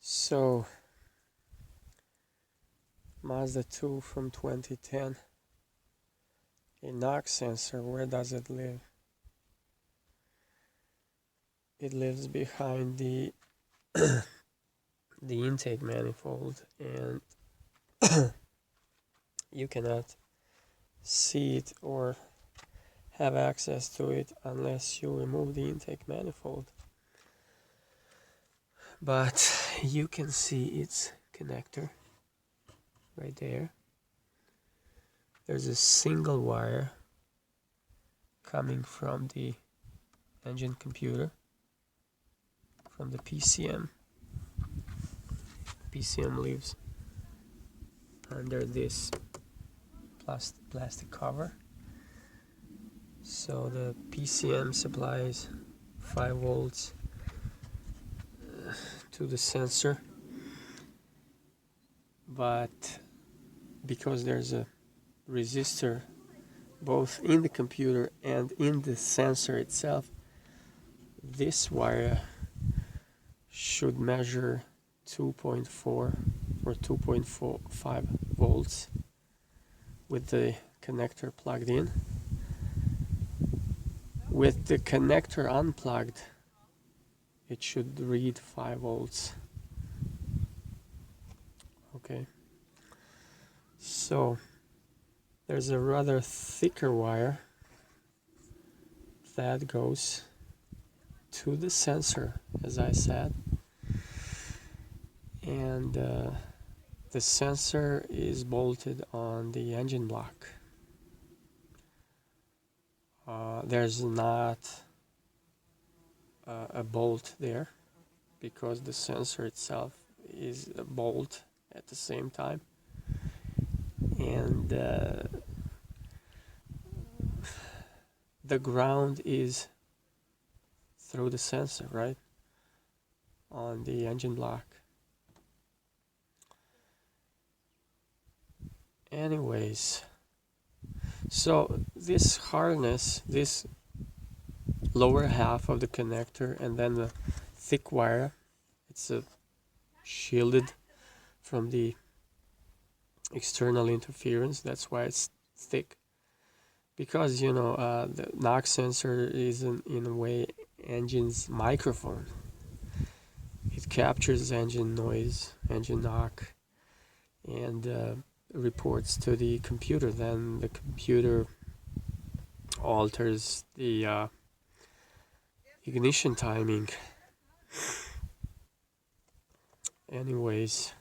So, Mazda 2 from 2010. A knock sensor, where does it live? It lives behind the the intake manifold, and you cannot see it or have access to it unless you remove the intake manifold. But you can see its connector right there. There's a single wire coming from the engine computer, from the PCM. PCM lives under this plastic cover. So the PCM supplies 5 volts to the sensor, but because there's a resistor both in the computer and in the sensor itself, this wire should measure 2.4 or 2.45 volts with the connector plugged in. With the connector unplugged, it should read 5 volts. Okay, so there's a rather thicker wire that goes to the sensor, as I said, and the sensor is bolted on the engine block. There's not a bolt there because the sensor itself is a bolt at the same time, and the ground is through the sensor, right, on the engine block. Anyways, so this harness, this lower half of the connector, and then the thick wire, it's shielded from the external interference. That's why it's thick, because the knock sensor is in a way engine's microphone. It captures engine noise, engine knock, and reports to the computer. Then the computer alters the ignition timing. Anyways,